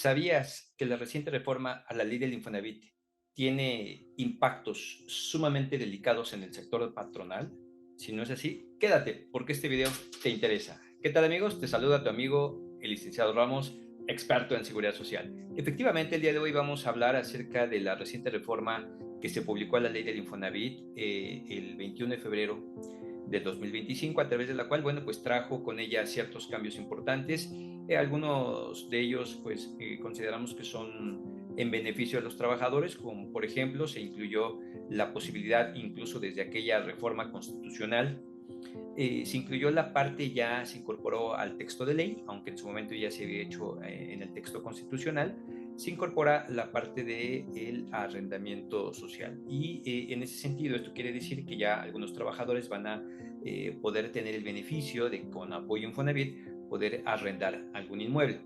¿Sabías que la reciente reforma a la ley del Infonavit tiene impactos sumamente delicados en el sector patronal? Si no es así, quédate, porque este video te interesa. ¿Qué tal, amigos? Te saluda tu amigo, el licenciado Ramos, experto en seguridad social. Efectivamente, el día de hoy vamos a hablar acerca de la reciente reforma que se publicó a la ley del Infonavit el 21 de febrero de 2025, a través de la cual, bueno, pues trajo con ella ciertos cambios importantes. Algunos de ellos, pues, consideramos que son en beneficio de los trabajadores, como por ejemplo, se incluyó la posibilidad, incluso desde aquella reforma constitucional, se incluyó la parte, ya se incorporó al texto de ley, aunque en su momento ya se había hecho en el texto constitucional, se incorpora la parte del arrendamiento social. Y en ese sentido, esto quiere decir que ya algunos trabajadores van a poder tener el beneficio de, con apoyo Infonavit, poder arrendar algún inmueble.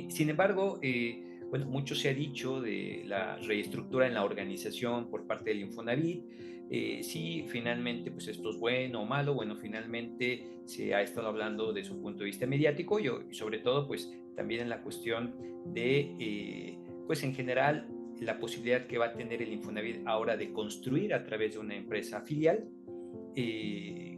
Sin embargo, bueno, mucho se ha dicho de la reestructura en la organización por parte del Infonavit. Si finalmente pues esto es bueno o malo, bueno, finalmente se ha estado hablando de su punto de vista mediático y sobre todo pues también en la cuestión de, pues en general, la posibilidad que va a tener el Infonavit ahora de construir a través de una empresa filial,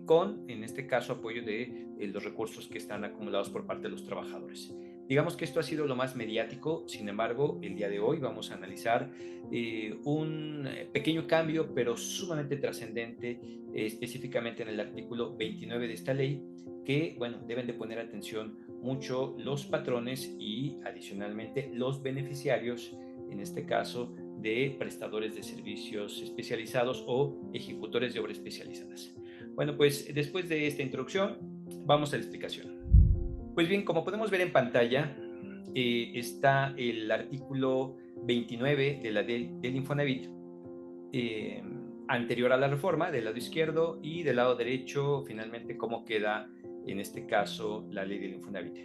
con, en este caso, apoyo de los recursos que están acumulados por parte de los trabajadores. Digamos que esto ha sido lo más mediático. Sin embargo, el día de hoy vamos a analizar un pequeño cambio, pero sumamente trascendente, específicamente en el artículo 29 de esta ley, que, bueno, deben de poner atención mucho los patrones y adicionalmente los beneficiarios, en este caso, de prestadores de servicios especializados o ejecutores de obras especializadas. Bueno, pues después de esta introducción, vamos a la explicación. Pues bien, como podemos ver en pantalla, está el artículo 29 de la del Infonavit, eh, anterior a la reforma, del lado izquierdo, y del lado derecho, finalmente, cómo queda, en este caso, la ley del Infonavit.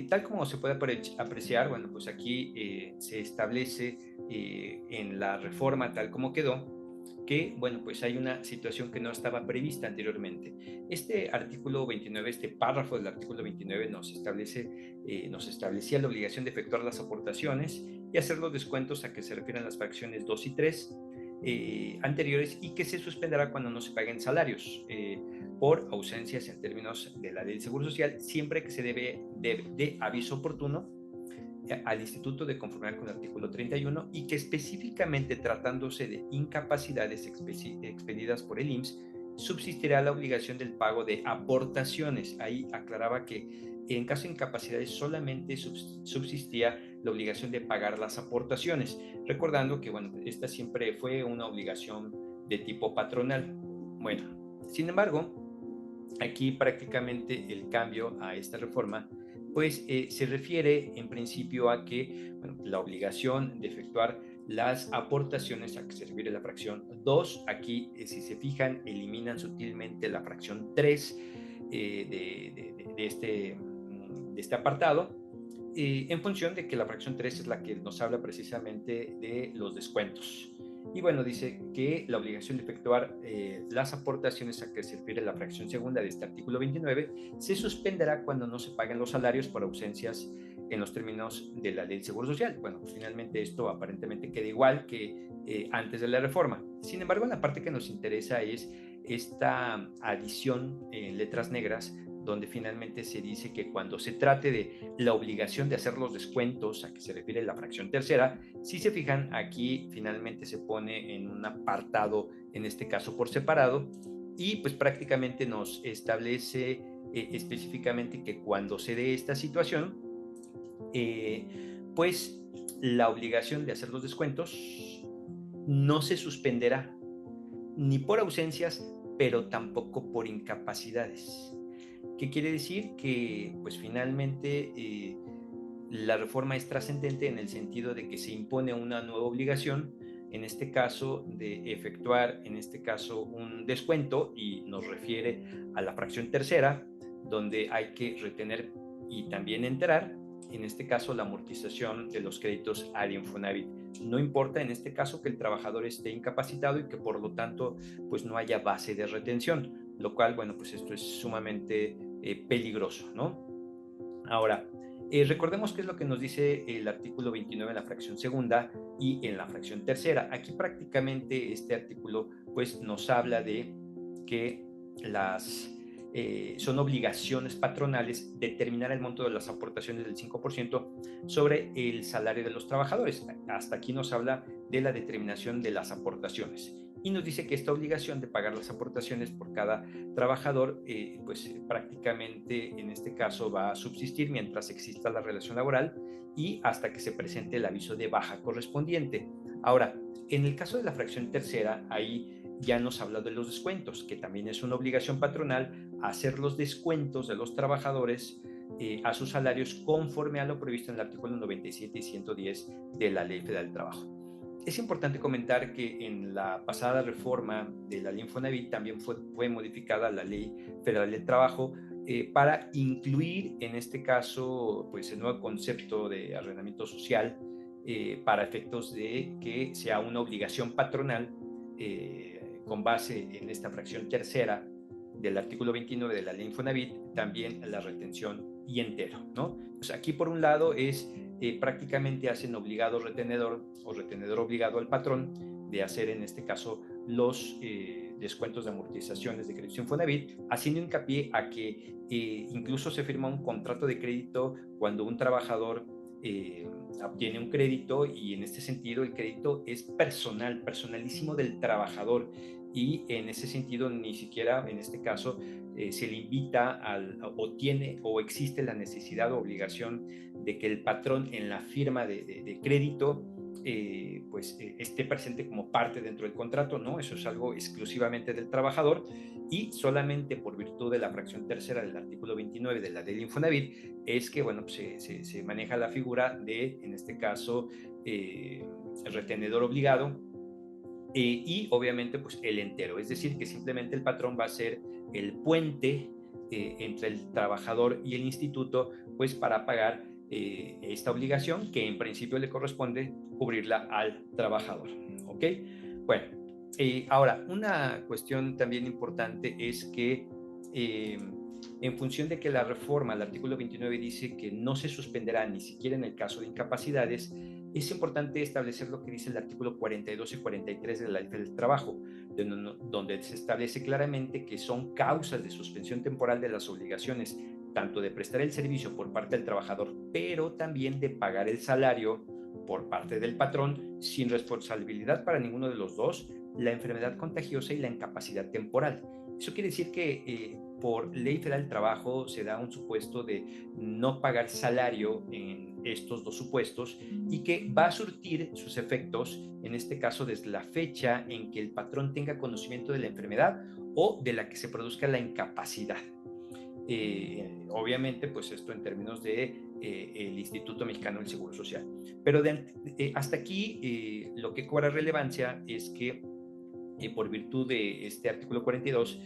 Tal como se puede apreciar, bueno, pues aquí se establece en la reforma tal como quedó, que, bueno, pues hay una situación que no estaba prevista anteriormente. Este artículo 29, este párrafo del artículo 29 nos establecía la obligación de efectuar las aportaciones y hacer los descuentos a que se refieren las fracciones 2 y 3 anteriores, y que se suspenderá cuando no se paguen salarios por ausencias en términos de la ley del Seguro Social, siempre que se debe de aviso oportuno al instituto de conformidad con el artículo 31, y que específicamente tratándose de incapacidades expedidas por el IMSS, subsistirá la obligación del pago de aportaciones. Ahí aclaraba que en caso de incapacidades solamente subsistía la obligación de pagar las aportaciones, recordando que, bueno, esta siempre fue una obligación de tipo patronal. Bueno, sin embargo, aquí prácticamente el cambio a esta reforma pues se refiere en principio a que, bueno, la obligación de efectuar las aportaciones, a que se refiere la fracción 2. Aquí, si se fijan, eliminan sutilmente la fracción 3 de este apartado, en función de que la fracción 3 es la que nos habla precisamente de los descuentos. Y bueno, dice que la obligación de efectuar las aportaciones, a que se refiere la fracción segunda de este artículo 29, se suspenderá cuando no se paguen los salarios por ausencias en los términos de la ley del Seguro Social. Bueno, pues finalmente esto aparentemente queda igual que antes de la reforma. Sin embargo, la parte que nos interesa es esta adición en letras negras, donde finalmente se dice que cuando se trate de la obligación de hacer los descuentos, a que se refiere la fracción tercera, si se fijan, aquí finalmente se pone en un apartado, en este caso por separado, y pues prácticamente nos establece específicamente que cuando se dé esta situación, pues la obligación de hacer los descuentos no se suspenderá ni por ausencias, pero tampoco por incapacidades. ¿Qué quiere decir? Que pues finalmente la reforma es trascendente en el sentido de que se impone una nueva obligación, en este caso de efectuar, en este caso, un descuento, y nos refiere a la fracción tercera, donde hay que retener y también enterar, en este caso, la amortización de los créditos al Infonavit. No importa en este caso que el trabajador esté incapacitado y que por lo tanto pues no haya base de retención, lo cual, bueno, pues esto es sumamente peligroso, ¿no? Ahora, Recordemos qué es lo que nos dice el artículo 29 en la fracción segunda y en la fracción tercera. Aquí prácticamente este artículo pues nos habla de que son obligaciones patronales determinar el monto de las aportaciones del 5% sobre el salario de los trabajadores. Hasta aquí nos habla de la determinación de las aportaciones. Y nos dice que esta obligación de pagar las aportaciones por cada trabajador, pues prácticamente en este caso va a subsistir mientras exista la relación laboral y hasta que se presente el aviso de baja correspondiente. Ahora, en el caso de la fracción tercera, ahí ya nos habla de los descuentos, que también es una obligación patronal hacer los descuentos de los trabajadores a sus salarios conforme a lo previsto en el artículo 97 y 110 de la Ley Federal del Trabajo. Es importante comentar que en la pasada reforma de la Ley Infonavit también fue modificada la Ley Federal del Trabajo para incluir en este caso pues el nuevo concepto de arrendamiento social para efectos de que sea una obligación patronal con base en esta fracción tercera del artículo 29 de la Ley Infonavit, también la retención y entero, ¿no? Pues aquí por un lado es prácticamente hacen obligado retenedor o retenedor obligado al patrón de hacer en este caso los descuentos de amortizaciones de crédito Infonavit, haciendo hincapié a que incluso se firma un contrato de crédito cuando un trabajador obtiene un crédito y en este sentido el crédito es personal, personalísimo del trabajador y en ese sentido ni siquiera en este caso se le invita o tiene o existe la necesidad o obligación de que el patrón en la firma de crédito esté presente como parte dentro del contrato, ¿no? Eso es algo exclusivamente del trabajador y solamente por virtud de la fracción tercera del artículo 29 de la ley de Infonavit es que, bueno, pues, se maneja la figura de, en este caso, el retenedor obligado y obviamente pues el entero, es decir, que simplemente el patrón va a ser el puente entre el trabajador y el instituto, pues para pagar esta obligación que en principio le corresponde cubrirla al trabajador, ¿ok? Bueno, ahora, una cuestión también importante es que en función de que la reforma, el artículo 29 dice que no se suspenderá ni siquiera en el caso de incapacidades, es importante establecer lo que dice el artículo 42 y 43 de la Ley del Trabajo, donde se establece claramente que son causas de suspensión temporal de las obligaciones, tanto de prestar el servicio por parte del trabajador, pero también de pagar el salario por parte del patrón, sin responsabilidad para ninguno de los dos, la enfermedad contagiosa y la incapacidad temporal. Eso quiere decir que por Ley Federal del Trabajo se da un supuesto de no pagar salario en estos dos supuestos y que va a surtir sus efectos, en este caso desde la fecha en que el patrón tenga conocimiento de la enfermedad o de la que se produzca la incapacidad. Obviamente, pues esto en términos de el Instituto Mexicano del Seguro Social. Pero hasta aquí lo que cobra relevancia es que por virtud de este artículo 42,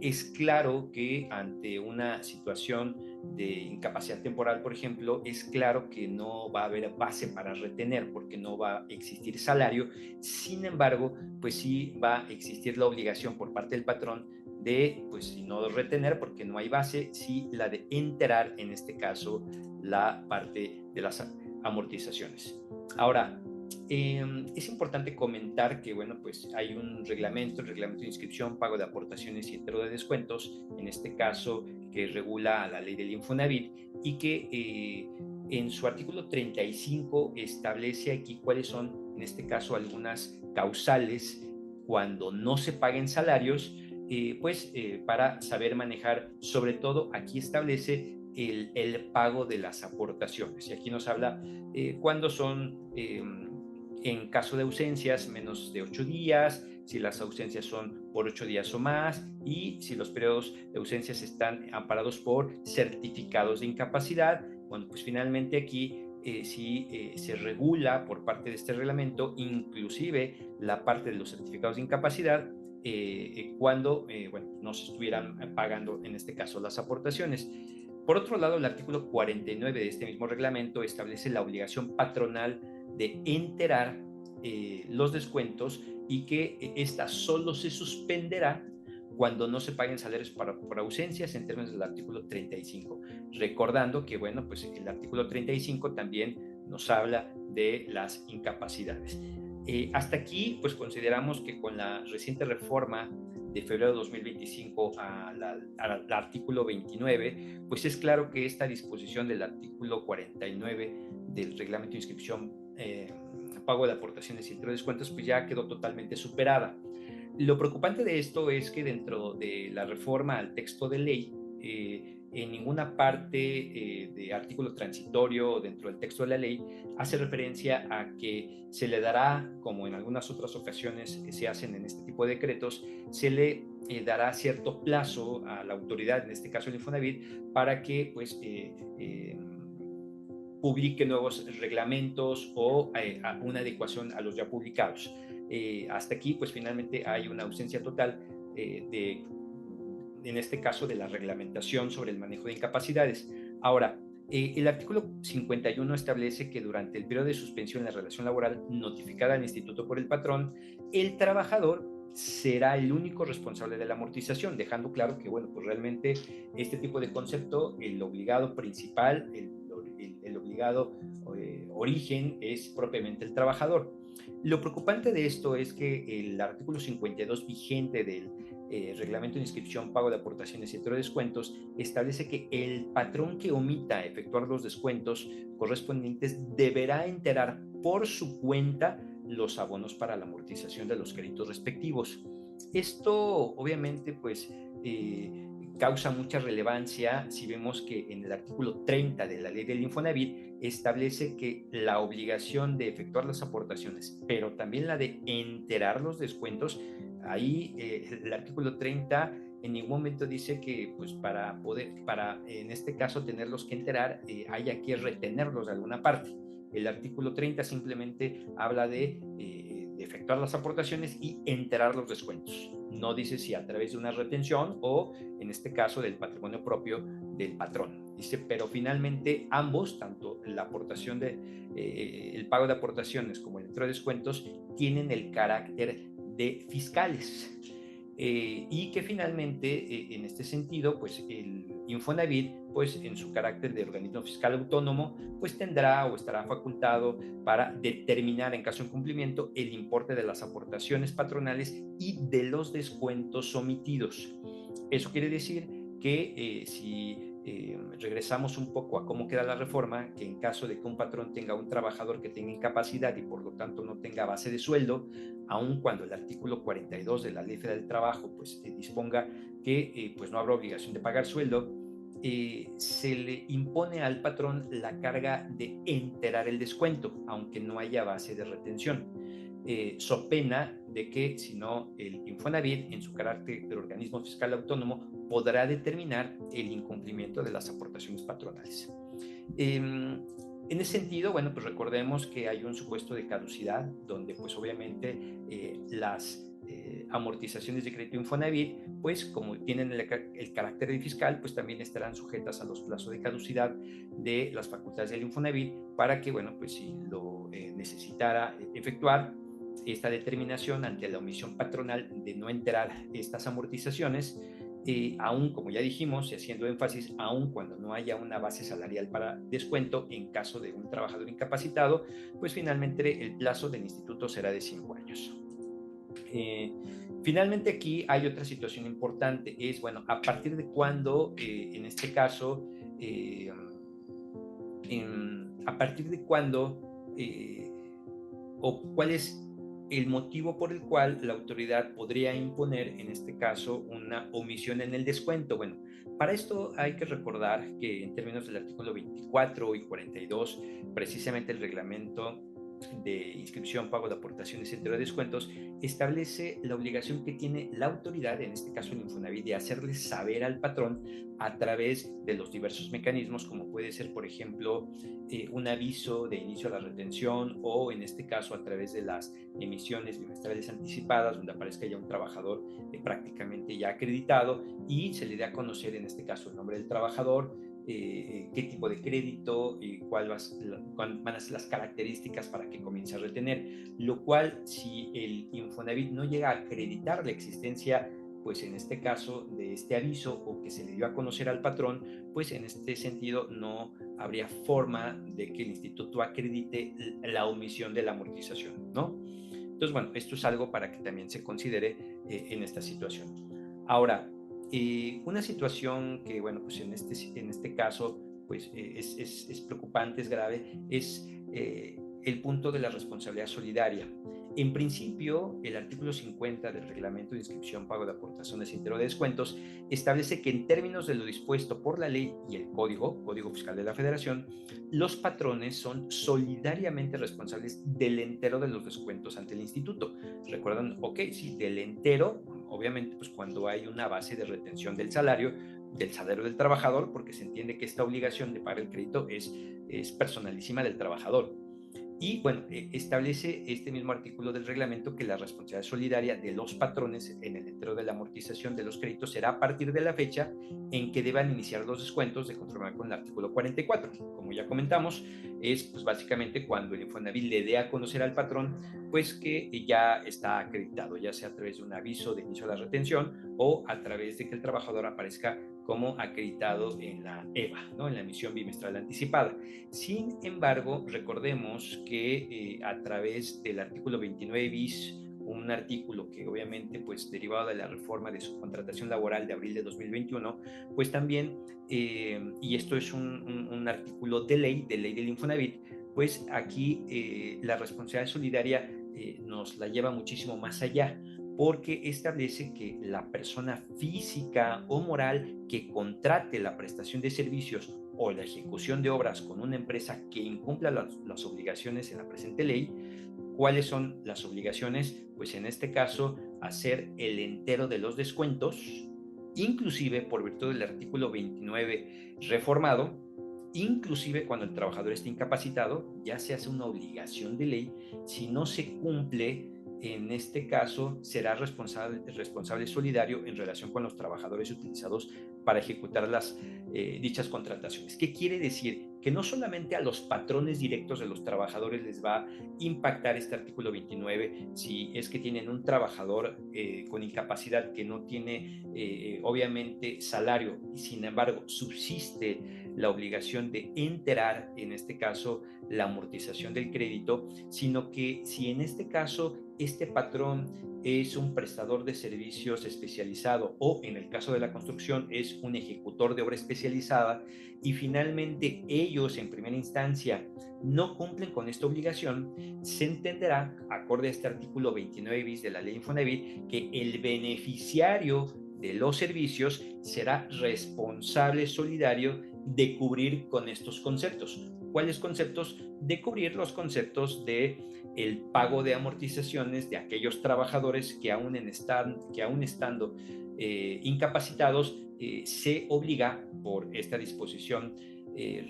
es claro que ante una situación de incapacidad temporal, por ejemplo, es claro que no va a haber base para retener porque no va a existir salario. Sin embargo, pues sí va a existir la obligación por parte del patrón de, pues si no retener porque no hay base, sí la de enterar, en este caso, la parte de las amortizaciones. Ahora, es importante comentar que, bueno, pues hay un reglamento, el reglamento de inscripción, pago de aportaciones y entero de descuentos, en este caso que regula a la ley del Infonavit y que en su artículo 35 establece aquí cuáles son, en este caso, algunas causales cuando no se paguen salarios, para saber manejar, sobre todo aquí establece el pago de las aportaciones. Y aquí nos habla cuándo son en caso de ausencias menos de 8 días, si las ausencias son por 8 días o más y si los periodos de ausencias están amparados por certificados de incapacidad. Bueno, pues finalmente aquí se regula por parte de este reglamento inclusive la parte de los certificados de incapacidad cuando no se estuvieran pagando en este caso las aportaciones. Por otro lado, el artículo 49 de este mismo reglamento establece la obligación patronal de enterar los descuentos y que esta solo se suspenderá cuando no se paguen salarios por ausencias en términos del artículo 35. Recordando que, bueno, pues el artículo 35 también nos habla de las incapacidades. Hasta aquí, pues consideramos que con la reciente reforma de febrero de 2025 al artículo 29, pues es claro que esta disposición del artículo 49 del reglamento de inscripción, pago de aportaciones y entre descuentos, pues ya quedó totalmente superada. Lo preocupante de esto es que dentro de la reforma al texto de ley, en ninguna parte de artículo transitorio dentro del texto de la ley hace referencia a que se le dará, como en algunas otras ocasiones se hacen en este tipo de decretos, se le dará cierto plazo a la autoridad, en este caso el Infonavit, para que pues publique nuevos reglamentos o una adecuación a los ya publicados. Hasta aquí, pues finalmente hay una ausencia total en este caso, de la reglamentación sobre el manejo de incapacidades. Ahora, el artículo 51 establece que durante el periodo de suspensión de la relación laboral notificada al instituto por el patrón, el trabajador será el único responsable de la amortización, dejando claro que, bueno, pues realmente este tipo de concepto, el obligado principal, el obligado origen es propiamente el trabajador. Lo preocupante de esto es que el artículo 52 vigente del reglamento de inscripción, pago de aportaciones y entre descuentos establece que el patrón que omita efectuar los descuentos correspondientes deberá enterar por su cuenta los abonos para la amortización de los créditos respectivos. Esto obviamente pues causa mucha relevancia si vemos que en el artículo 30 de la ley del Infonavit establece que la obligación de efectuar las aportaciones, pero también la de enterar los descuentos, ahí el artículo 30 en ningún momento dice que pues para en este caso tenerlos que enterar, haya que retenerlos de alguna parte. El artículo 30 simplemente habla de efectuar las aportaciones y enterar los descuentos. No dice si a través de una retención o, en este caso, del patrimonio propio del patrón. Dice, pero finalmente ambos, tanto la aportación el pago de aportaciones como el entre descuentos, tienen el carácter de fiscales. Y que finalmente, en este sentido, pues el Infonavit, pues en su carácter de organismo fiscal autónomo, pues tendrá o estará facultado para determinar, en caso de incumplimiento, el importe de las aportaciones patronales y de los descuentos omitidos. Eso quiere decir que si regresamos un poco a cómo queda la reforma, que en caso de que un patrón tenga un trabajador que tenga incapacidad y por lo tanto no tenga base de sueldo, aun cuando el artículo 42 de la Ley Federal del Trabajo pues, disponga que pues, no habrá obligación de pagar sueldo, se le impone al patrón la carga de enterar el descuento, aunque no haya base de retención. So pena de que, si no, el Infonavit, en su carácter de organismo fiscal autónomo, podrá determinar el incumplimiento de las aportaciones patronales. En ese sentido, bueno, pues recordemos que hay un supuesto de caducidad, donde pues obviamente las amortizaciones de crédito Infonavit, pues como tienen el carácter de fiscal, pues también estarán sujetas a los plazos de caducidad de las facultades del Infonavit para que, bueno, pues si lo necesitara efectuar esta determinación ante la omisión patronal de no enterar estas amortizaciones, aún, como ya dijimos, y haciendo énfasis, aún cuando no haya una base salarial para descuento en caso de un trabajador incapacitado, pues finalmente el plazo del instituto será de 5 años. Finalmente aquí hay otra situación importante, es, bueno, a partir de cuándo, en este caso, a partir de cuándo o cuál es el motivo por el cual la autoridad podría imponer, en este caso, una omisión en el descuento. Bueno, para esto hay que recordar que en términos del artículo 24 y 42, precisamente el reglamento de inscripción, pago de aportaciones entre descuentos, establece la obligación que tiene la autoridad, en este caso el Infonavit, de hacerle saber al patrón a través de los diversos mecanismos, como puede ser, por ejemplo, un aviso de inicio a la retención o, en este caso, a través de las emisiones bimestrales anticipadas, donde aparezca ya un trabajador prácticamente ya acreditado y se le dé a conocer, en este caso, el nombre del trabajador, qué tipo de crédito, cuáles van a ser las características para que comience a retener, lo cual, si el Infonavit no llega a acreditar la existencia pues en este caso de este aviso o que se le dio a conocer al patrón, pues en este sentido no habría forma de que el instituto acredite la omisión de la amortización, ¿no? Entonces, bueno, esto es algo para que también se considere en esta situación. Ahora, una situación que, bueno, pues en este caso, pues es preocupante, es grave, es el punto de la responsabilidad solidaria. En principio, el artículo 50 del Reglamento de Inscripción, Pago de Aportaciones e Intero de Descuentos establece que en términos de lo dispuesto por la ley y el Código Fiscal de la Federación, los patrones son solidariamente responsables del entero de los descuentos ante el instituto. Recuerdan, ok, sí, del entero, obviamente, pues cuando hay una base de retención del salario del trabajador, porque se entiende que esta obligación de pagar el crédito es personalísima del trabajador. Y bueno, establece este mismo artículo del reglamento que la responsabilidad solidaria de los patrones en el entero de la amortización de los créditos será a partir de la fecha en que deban iniciar los descuentos de conformidad con el artículo 44. Como ya comentamos, es pues básicamente cuando el Infonavit le dé a conocer al patrón pues que ya está acreditado, ya sea a través de un aviso de inicio de la retención o a través de que el trabajador aparezca como acreditado en la EVA, ¿no? En la emisión bimestral anticipada. Sin embargo, recordemos que a través del artículo 29 bis, un artículo que obviamente pues derivado de la reforma de subcontratación laboral de abril de 2021, pues también, y esto es un artículo de ley del Infonavit, pues aquí la responsabilidad solidaria nos la lleva muchísimo más allá, porque establece que la persona física o moral que contrate la prestación de servicios o la ejecución de obras con una empresa que incumpla las obligaciones en la presente ley. ¿Cuáles son las obligaciones? Pues en este caso, hacer el entero de los descuentos, inclusive por virtud del artículo 29 reformado, inclusive cuando el trabajador esté incapacitado, ya se hace una obligación de ley. Si no se cumple, en este caso será responsable solidario en relación con los trabajadores utilizados para ejecutar dichas contrataciones. ¿Qué quiere decir? Que no solamente a los patrones directos de los trabajadores les va a impactar este artículo 29 si es que tienen un trabajador con incapacidad que no tiene obviamente salario y sin embargo subsiste la obligación de enterar, en este caso, la amortización del crédito, sino que si en este caso este patrón es un prestador de servicios especializado o en el caso de la construcción es un ejecutor de obra especializada y finalmente ellos en primera instancia no cumplen con esta obligación, se entenderá, acorde a este artículo 29 bis de la ley Infonavit, que el beneficiario de los servicios será responsable solidario de cubrir con estos conceptos. ¿Cuáles conceptos? De cubrir los conceptos de el pago de amortizaciones de aquellos trabajadores que aún estando incapacitados se obliga por esta disposición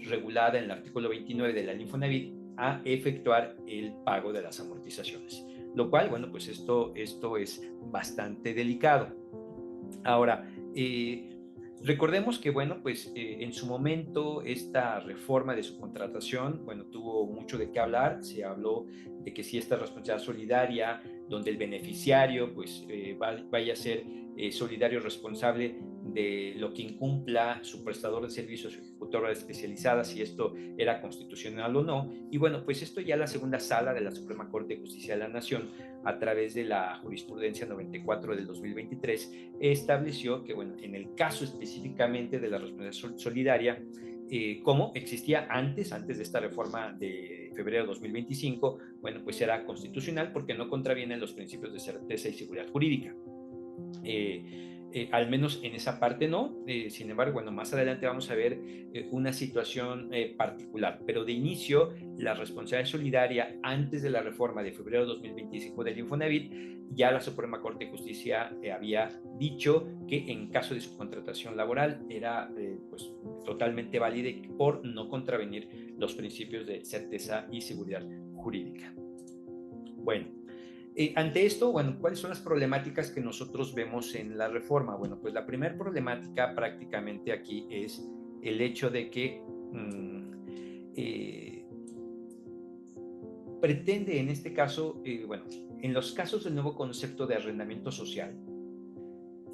regulada en el artículo 29 de la ley Infonavit a efectuar el pago de las amortizaciones. Lo cual, bueno, pues esto es bastante delicado. Ahora, recordemos que, bueno, pues en su momento esta reforma de subcontratación, bueno, tuvo mucho de qué hablar. Se habló de que si esta responsabilidad solidaria, donde el beneficiario pues vaya a ser solidario responsable de lo que incumpla su prestador de servicios o ejecutora especializada, si esto era constitucional o no. Y bueno, pues esto ya la segunda sala de la Suprema Corte de Justicia de la Nación, a través de la jurisprudencia 94 del 2023, estableció que, bueno, en el caso específicamente de la responsabilidad solidaria, como existía antes de esta reforma de febrero de 2025, bueno, pues era constitucional porque no contraviene los principios de certeza y seguridad jurídica. Al menos en esa parte no. Sin embargo, bueno, más adelante vamos a ver una situación particular, pero de inicio la responsabilidad solidaria antes de la reforma de febrero de 2025 del Infonavit, ya la Suprema Corte de Justicia había dicho que en caso de subcontratación laboral era pues totalmente válida por no contravenir los principios de certeza y seguridad jurídica. Bueno, ante esto, bueno, ¿cuáles son las problemáticas que nosotros vemos en la reforma? Bueno, pues la primera problemática prácticamente aquí es el hecho de que pretende en este caso, bueno, en los casos del nuevo concepto de arrendamiento social,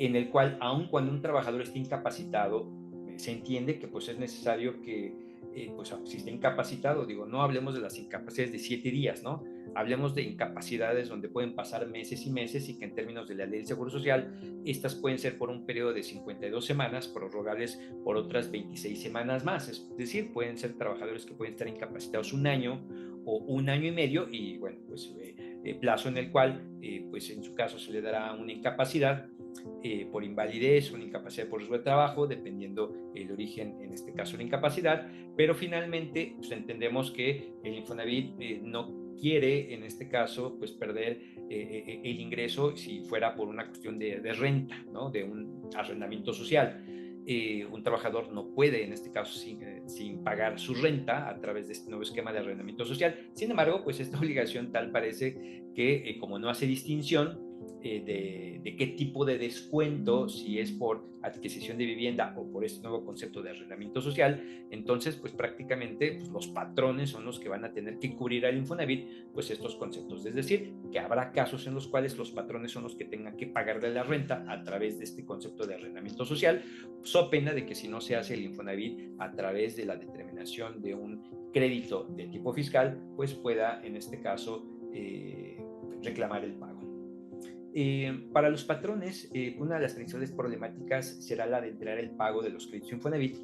en el cual, aun cuando un trabajador esté incapacitado, se entiende que pues es necesario que, pues si está incapacitado, digo, no hablemos de las incapacidades de 7 días, ¿no? Hablemos de incapacidades donde pueden pasar meses y meses y que en términos de la ley del Seguro Social, estas pueden ser por un periodo de 52 semanas, prorrogables por otras 26 semanas más. Es decir, pueden ser trabajadores que pueden estar incapacitados un año o un año y medio y bueno, pues plazo en el cual, pues en su caso se le dará una incapacidad por invalidez o una incapacidad por riesgo de trabajo, dependiendo el origen, en este caso la incapacidad, pero finalmente pues, entendemos que el Infonavit no quiere, en este caso, pues perder el ingreso si fuera por una cuestión de renta, ¿no? De un arrendamiento social. Un trabajador no puede, en este caso, sin pagar su renta a través de este nuevo esquema de arrendamiento social. Sin embargo, pues esta obligación tal parece que, como no hace distinción de qué tipo de descuento, si es por adquisición de vivienda o por este nuevo concepto de arrendamiento social, entonces pues prácticamente pues, los patrones son los que van a tener que cubrir al Infonavit pues estos conceptos. Es decir, que habrá casos en los cuales los patrones son los que tengan que pagarle la renta a través de este concepto de arrendamiento social, so pena de que si no se hace el Infonavit a través de la determinación de un crédito de tipo fiscal, pues pueda en este caso reclamar el pago. Para los patrones, una de las principales problemáticas será la de entregar el pago de los créditos Infonavit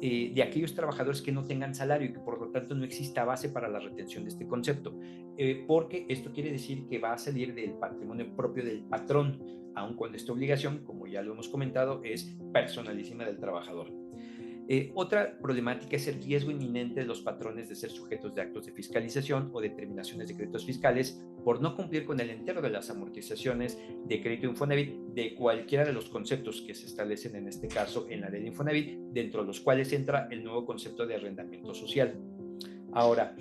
de aquellos trabajadores que no tengan salario y que por lo tanto no exista base para la retención de este concepto, porque esto quiere decir que va a salir del patrimonio propio del patrón, aun cuando esta obligación, como ya lo hemos comentado, es personalísima del trabajador. Otra problemática es el riesgo inminente de los patrones de ser sujetos de actos de fiscalización o determinaciones de créditos fiscales por no cumplir con el entero de las amortizaciones de crédito Infonavit de cualquiera de los conceptos que se establecen en este caso en la ley de Infonavit, dentro de los cuales entra el nuevo concepto de arrendamiento social. Ahora,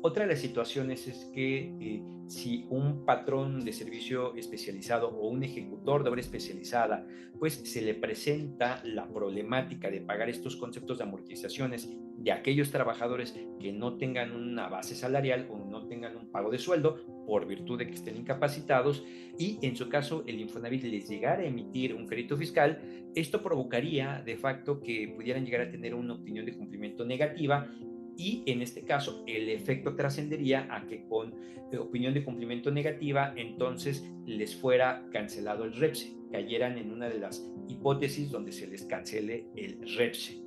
otra de las situaciones es que si un patrón de servicio especializado o un ejecutor de obra especializada, pues se le presenta la problemática de pagar estos conceptos de amortizaciones de aquellos trabajadores que no tengan una base salarial o no tengan un pago de sueldo por virtud de que estén incapacitados y en su caso el Infonavit les llegara a emitir un crédito fiscal, esto provocaría de facto que pudieran llegar a tener una opinión de cumplimiento negativa y en este caso el efecto trascendería a que con opinión de cumplimiento negativa entonces les fuera cancelado el REPSE, cayeran en una de las hipótesis donde se les cancele el REPSE.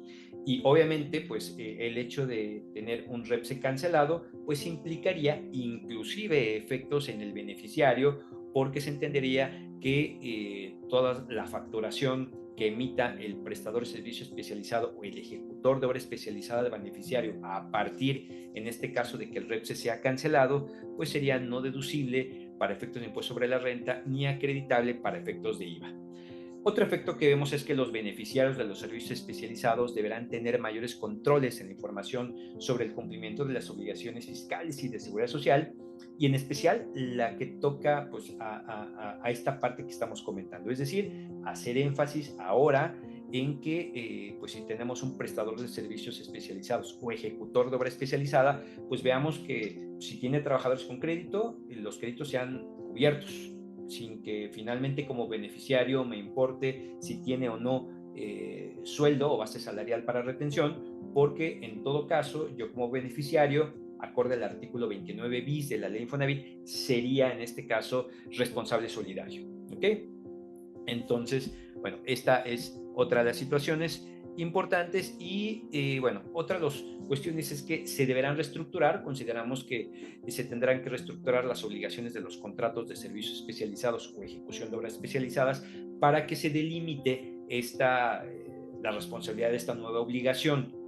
Y obviamente pues el hecho de tener un REPSE cancelado pues implicaría inclusive efectos en el beneficiario porque se entendería que toda la facturación que emita el prestador de servicio especializado o el ejecutor de obra especializada del beneficiario a partir, en este caso, de que el REPSE sea cancelado, pues sería no deducible para efectos de impuesto sobre la renta ni acreditable para efectos de IVA. Otro efecto que vemos es que los beneficiarios de los servicios especializados deberán tener mayores controles en la información sobre el cumplimiento de las obligaciones fiscales y de seguridad social, y en especial la que toca pues, a esta parte que estamos comentando, es decir, hacer énfasis ahora en que pues si tenemos un prestador de servicios especializados o ejecutor de obra especializada, pues veamos que si tiene trabajadores con crédito, los créditos sean cubiertos sin que finalmente como beneficiario me importe si tiene o no sueldo o base salarial para retención, porque en todo caso yo como beneficiario, acorde al artículo 29 bis de la ley Infonavit, sería en este caso responsable solidario. ¿Ok? Entonces, bueno, esta es otra de las situaciones importantes y bueno, otra de las cuestiones es que se deberán reestructurar, consideramos que se tendrán que reestructurar las obligaciones de los contratos de servicios especializados o ejecución de obras especializadas para que se delimite la responsabilidad de esta nueva obligación.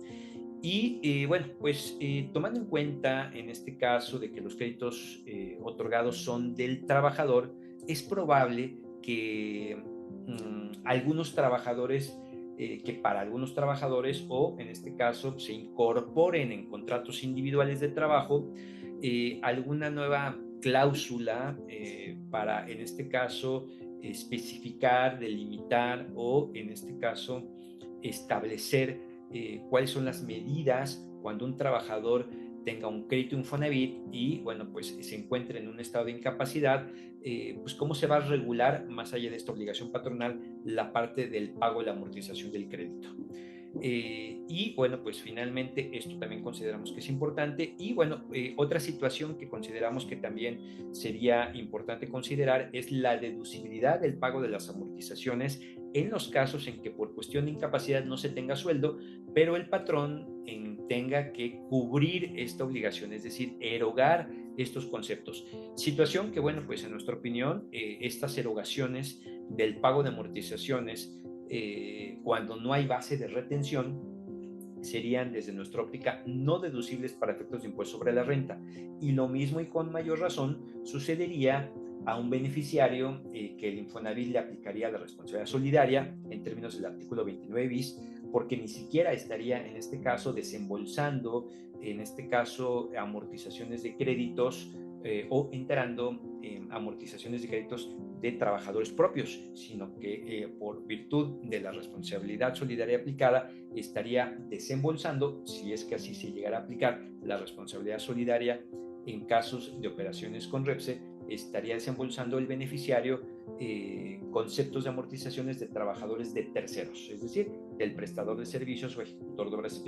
Y bueno, pues tomando en cuenta en este caso de que los créditos otorgados son del trabajador, es probable que algunos trabajadores, que para algunos trabajadores o en este caso se incorporen en contratos individuales de trabajo alguna nueva cláusula para en este caso especificar, delimitar o en este caso establecer cuáles son las medidas cuando un trabajador tenga un crédito Infonavit y, bueno, pues se encuentre en un estado de incapacidad, pues cómo se va a regular, más allá de esta obligación patronal, la parte del pago y la amortización del crédito. Y bueno, pues finalmente esto también consideramos que es importante. Y bueno, otra situación que consideramos que también sería importante considerar es la deducibilidad del pago de las amortizaciones en los casos en que por cuestión de incapacidad no se tenga sueldo, pero el patrón tenga que cubrir esta obligación, es decir, erogar estos conceptos. Situación que, bueno, pues en nuestra opinión, estas erogaciones del pago de amortizaciones, cuando no hay base de retención, serían desde nuestra óptica no deducibles para efectos de impuesto sobre la renta. Y lo mismo y con mayor razón sucedería a un beneficiario que el Infonavit le aplicaría la responsabilidad solidaria en términos del artículo 29 bis, porque ni siquiera estaría en este caso desembolsando, en este caso, amortizaciones de créditos o entrando en amortizaciones de créditos de trabajadores propios, sino que por virtud de la responsabilidad solidaria aplicada estaría desembolsando, si es que así se llegara a aplicar la responsabilidad solidaria en casos de operaciones con REPSE, estaría desembolsando el beneficiario conceptos de amortizaciones de trabajadores de terceros, es decir, del prestador de servicios o ejecutor de obras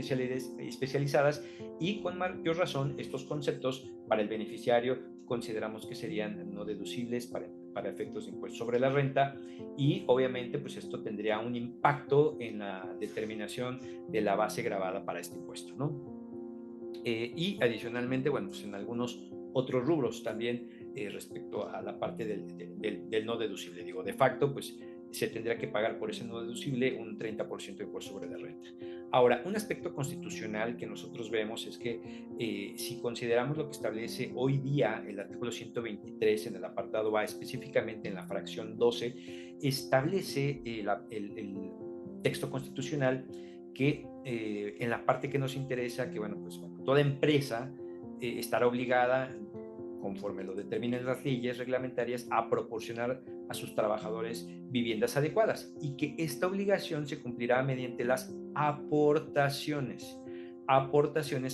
especializadas, y con mayor razón estos conceptos para el beneficiario consideramos que serían no deducibles para efectos de impuesto sobre la renta, y obviamente pues esto tendría un impacto en la determinación de la base gravada para este impuesto, ¿no? Y adicionalmente, bueno, pues en algunos otros rubros también respecto a la parte del no deducible. Digo, de facto, pues se tendría que pagar por ese no deducible un 30% de impuesto sobre la renta. Ahora, un aspecto constitucional que nosotros vemos es que si consideramos lo que establece hoy día el artículo 123 en el apartado A, específicamente en la fracción 12, establece el texto constitucional que en la parte que nos interesa, que bueno, pues toda empresa estará obligada, conforme lo determinen las leyes reglamentarias, a proporcionar a sus trabajadores viviendas adecuadas, y que esta obligación se cumplirá mediante las aportaciones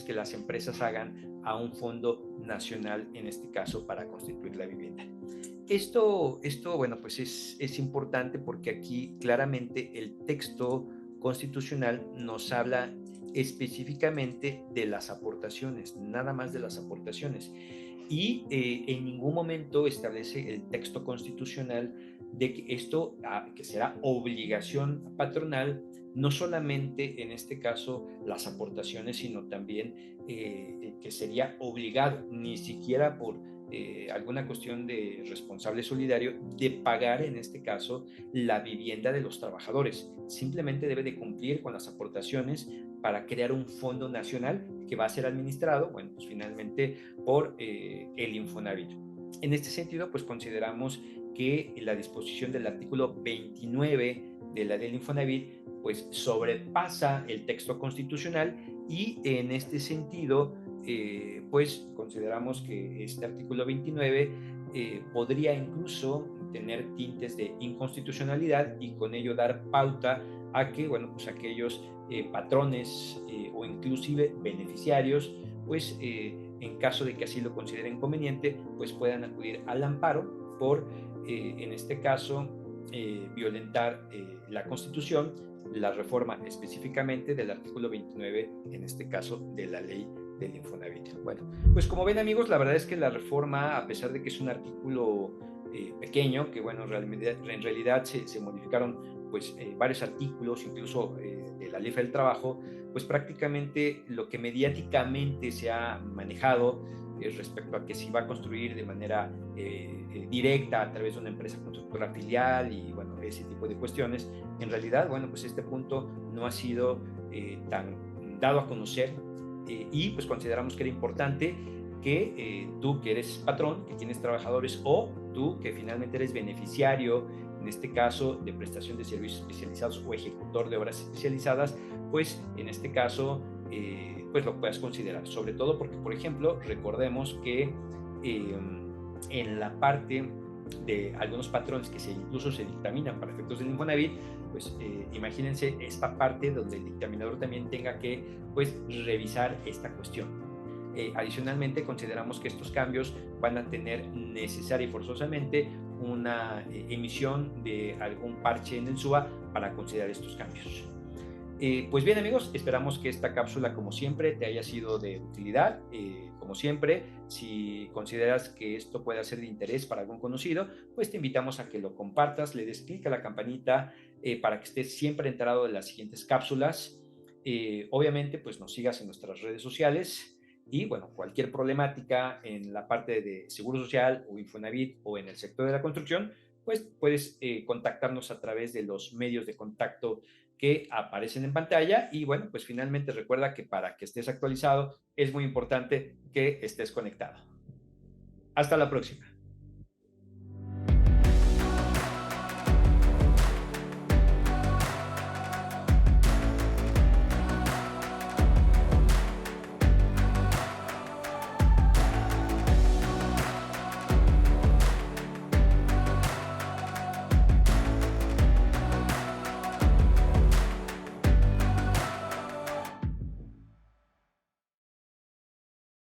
que las empresas hagan a un fondo nacional, en este caso para constituir la vivienda. Esto bueno, pues es importante porque aquí claramente el texto constitucional nos habla específicamente de las aportaciones, nada más de las aportaciones. Y en ningún momento establece el texto constitucional de que esto, que será obligación patronal, no solamente en este caso las aportaciones, sino también que sería obligado, ni siquiera por alguna cuestión de responsable solidario, de pagar en este caso la vivienda de los trabajadores. Simplemente debe de cumplir con las aportaciones para crear un fondo nacional que va a ser administrado, bueno, pues finalmente por el Infonavit. En este sentido, pues consideramos que la disposición del artículo 29 de la del Infonavit pues sobrepasa el texto constitucional, y en este sentido pues consideramos que este artículo 29 podría incluso tener tintes de inconstitucionalidad, y con ello dar pauta a que, bueno, pues aquellos patrones o inclusive beneficiarios, pues en caso de que así lo consideren conveniente, pues puedan acudir al amparo por, en este caso, violentar la Constitución, la reforma específicamente del artículo 29, en este caso de la ley del Infonavit. Bueno, pues como ven, amigos, la verdad es que la reforma, a pesar de que es un artículo pequeño, que bueno, en realidad se modificaron pues varios artículos, incluso de la Ley del Trabajo, pues prácticamente lo que mediáticamente se ha manejado respecto a que se va a construir de manera directa a través de una empresa constructora filial y bueno, ese tipo de cuestiones, en realidad, bueno, pues este punto no ha sido tan dado a conocer, y pues consideramos que era importante que tú que eres patrón, que tienes trabajadores, o tú que finalmente eres beneficiario, en este caso de prestación de servicios especializados o ejecutor de obras especializadas, pues en este caso pues lo puedas considerar, sobre todo porque, por ejemplo, recordemos que en la parte de algunos patrones que incluso se dictaminan para efectos del Infonavit, pues imagínense esta parte donde el dictaminador también tenga que pues revisar esta cuestión. Adicionalmente, consideramos que estos cambios van a tener necesaria y forzosamente una emisión de algún parche en el SUA para considerar estos cambios. Pues bien amigos, esperamos que esta cápsula como siempre te haya sido de utilidad. Como siempre, si consideras que esto puede ser de interés para algún conocido, pues te invitamos a que lo compartas, le des clic a la campanita para que estés siempre enterado de las siguientes cápsulas. Obviamente, pues nos sigas en nuestras redes sociales y bueno, cualquier problemática en la parte de Seguro Social o Infonavit o en el sector de la construcción, pues puedes contactarnos a través de los medios de contacto que aparecen en pantalla. Y bueno, pues finalmente recuerda que para que estés actualizado es muy importante que estés conectado. Hasta la próxima.